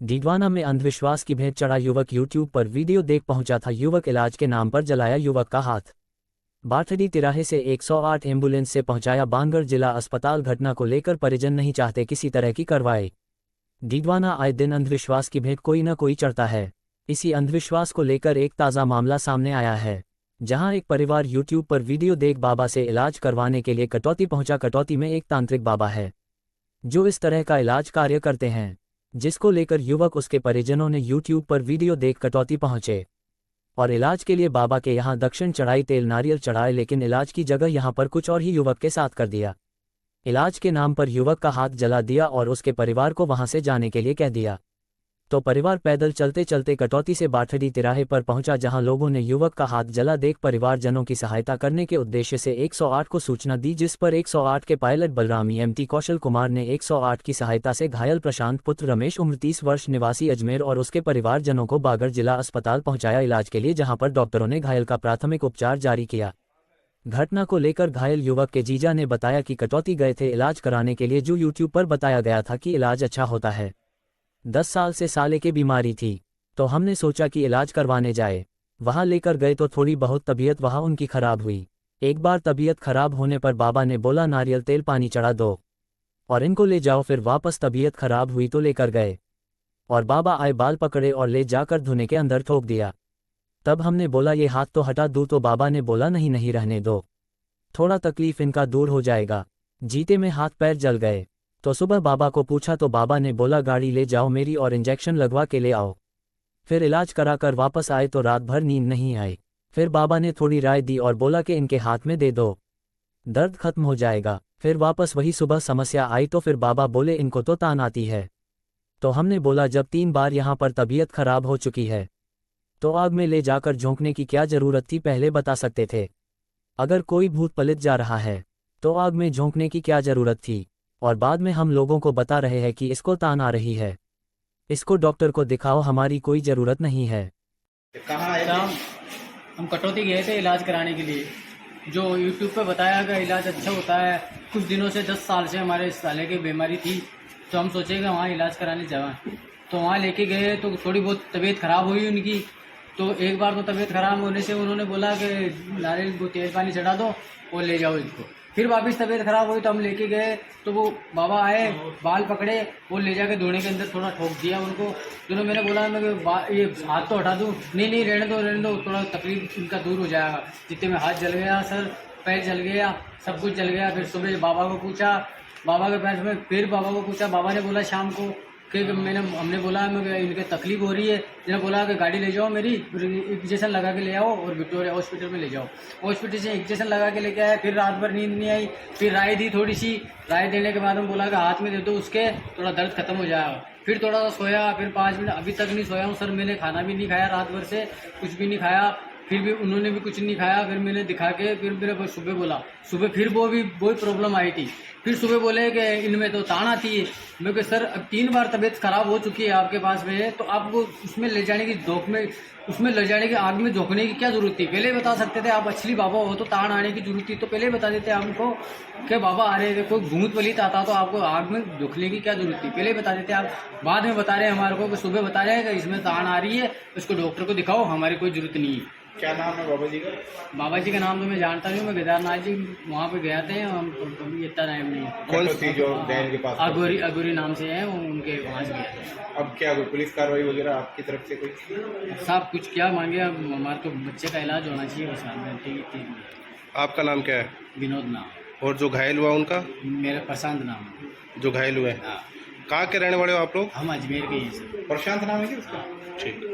डीडवाना में अंधविश्वास की भेंट चढ़ा युवक। यूट्यूब पर वीडियो देख पहुंचा था युवक, इलाज के नाम पर जलाया युवक का हाथ। बाथड़ी तिराहे से 108 एम्बुलेंस से पहुंचाया बांगड़ जिला अस्पताल। घटना को लेकर परिजन नहीं चाहते किसी तरह की कार्रवाई। डीडवाना आए दिन अंधविश्वास की भेंट कोई न कोई चढ़ता है। इसी अंधविश्वास को लेकर एक ताज़ा मामला सामने आया है, जहां एक परिवार यूट्यूब पर वीडियो देख बाबा से इलाज करवाने के लिए कटौती पहुंचा। कटौती में एक तांत्रिक बाबा है जो इस तरह का इलाज कार्य करते हैं, जिसको लेकर युवक उसके परिजनों ने यूट्यूब पर वीडियो देख कटौती पहुंचे और इलाज के लिए बाबा के यहां दक्षिण चढ़ाई, तेल नारियल चढ़ाए, लेकिन इलाज की जगह यहां पर कुछ और ही युवक के साथ कर दिया। इलाज के नाम पर युवक का हाथ जला दिया और उसके परिवार को वहां से जाने के लिए कह दिया। तो परिवार पैदल चलते चलते कटौती से बाथड़ी तिराहे पर पहुंचा, जहां लोगों ने युवक का हाथ जला देख परिवारजनों की सहायता करने के उद्देश्य से 108 को सूचना दी, जिस पर 108 के पायलट बलरामी एमटी कौशल कुमार ने 108 की सहायता से घायल प्रशांत पुत्र रमेश उम्र 30 वर्ष निवासी अजमेर और उसके परिवारजनों को बागड़ जिला अस्पताल पहुंचाया इलाज के लिए, जहां पर डॉक्टरों ने घायल का प्राथमिक उपचार जारी किया। घटना को लेकर घायल युवक के जीजा ने बताया कि कटौती गए थे इलाज कराने के लिए, जो यूट्यूब पर बताया गया था कि इलाज अच्छा होता है। 10 साल से साले की बीमारी थी, तो हमने सोचा कि इलाज करवाने जाए। वहां लेकर गए तो थोड़ी बहुत तबीयत वहां उनकी खराब हुई। एक बार तबीयत खराब होने पर बाबा ने बोला नारियल तेल पानी चढ़ा दो और इनको ले जाओ। फिर वापस तबीयत खराब हुई तो लेकर गए और बाबा आए, बाल पकड़े और ले जाकर धुने के अंदर ठोक दिया। तब हमने बोला ये हाथ तो हटा दूं, तो बाबा ने बोला नहीं नहीं रहने दो, थोड़ा तकलीफ इनका दूर हो जाएगा। जीते में हाथ पैर जल गए। तो सुबह बाबा को पूछा तो बाबा ने बोला गाड़ी ले जाओ मेरी और इंजेक्शन लगवा के ले आओ। फिर इलाज कराकर वापस आए तो रात भर नींद नहीं आई। फिर बाबा ने थोड़ी राय दी और बोला कि इनके हाथ में दे दो, दर्द खत्म हो जाएगा। फिर वापस वही सुबह समस्या आई तो फिर बाबा बोले इनको तो तान आती है। तो हमने बोला जब 3 बार यहाँ पर तबीयत खराब हो चुकी है तो आग में ले जाकर झोंकने की क्या जरूरत थी, पहले बता सकते थे। अगर कोई भूत पलित जा रहा है तो आग में झोंकने की क्या जरूरत थी। और बाद में हम लोगों को बता रहे हैं कि इसको तान आ रही है, इसको डॉक्टर को दिखाओ, हमारी कोई ज़रूरत नहीं है। कहाँ आए थे? हम कटौती गए थे इलाज कराने के लिए। जो यूट्यूब पे बताया गया इलाज अच्छा होता है। कुछ दिनों से 10 साल से हमारे साले की बीमारी थी, तो हम सोचे कि वहाँ इलाज कराने जाएं। तो वहाँ लेके गए तो थोड़ी बहुत तबीयत ख़राब हुई उनकी। तो एक बार तो तबीयत ख़राब होने से उन्होंने बोला कि नारियल को तेल पानी चढ़ा दो और ले जाओ इसको। फिर वापस तबीयत खराब हुई तो हम लेके गए तो वो बाबा आए, बाल पकड़े, वो ले जाके धोने के अंदर थोड़ा ठोक दिया उनको। दोनों मैंने बोला मैं ये हाथ तो हटा दूँ, नहीं रहने दो, थोड़ा तकलीफ इनका दूर हो जाएगा। जितने में हाथ जल गया, सर पैर जल गया, सब कुछ जल गया। फिर सुबह बाबा को पूछा, बाबा के पैर में फिर बाबा को पूछा, बाबा ने बोला शाम को कि हमने बोला इनके तकलीफ हो रही है। जिन्होंने बोला कि गाड़ी ले जाओ मेरी, इंजेक्शन लगा के ले आओ और विक्टोरिया हॉस्पिटल में ले जाओ। हॉस्पिटल से इंजेक्शन लगा के लेके आया। फिर रात भर नींद नहीं आई। फिर राय दी, थोड़ी सी राय देने के बाद हम बोला कि हाथ में दे दो उसके, थोड़ा दर्द खत्म हो जाएगा। फिर थोड़ा सा सोया, फिर 5 मिनट, अभी तक नहीं सोया हूँ सर। मैंने खाना भी नहीं खाया रात भर से, कुछ भी नहीं खाया। फिर भी उन्होंने भी कुछ नहीं खाया। फिर मैंने दिखा के फिर मेरे सुबह बोला, सुबह फिर वही प्रॉब्लम आई थी। फिर सुबह बोले कि इनमें तो तान आती है। मैं कहा सर अब 3 बार तबीयत खराब हो चुकी है आपके पास में, तो आपको उसमें ले जाने की उसमें ले जाने की आग में झोंकने की क्या जरूरत थी? पहले बता सकते थे। आप असली बाबा हो तो तान आने की जरूरत थी तो पहले बता देते हमको कि बाबा आ रहे थे। कोई भूत पलित आता तो आपको आग में झोंकने की क्या जरूरत थी? पहले बता देते आप। बाद में बता रहे हैं हमारे को कि सुबह बता रहे हैं कि इसमें तान आ रही है, इसको डॉक्टर को दिखाओ, हमारी कोई जरूरत नहीं है। क्या नाम है बाबा जी का? बाबा जी का नाम तो मैं जानता नहीं हूँ। मैं केदारनाथ जी वहाँ पे गए थे, हम कभी इतना टाइम नहीं है। कौन सी जो जैन के पास? अगोरी नाम से है, उनके वहाँ से गए थे। अब क्या कोई पुलिस कार्रवाई वगैरह आपकी तरफ से कोई? साहब कुछ क्या मांगे, अब हमारे तो बच्चे का इलाज होना चाहिए बस। आपका नाम क्या है? विनोद नाम। और जो घायल हुआ उनका? मेरा प्रशांत नाम। जो घायल हुए, हाँ। कहाँ के रहने वाले हो आप लोग? हम अजमेर के ही हैं सर। प्रशांत नाम है क्या उसका? ठीक।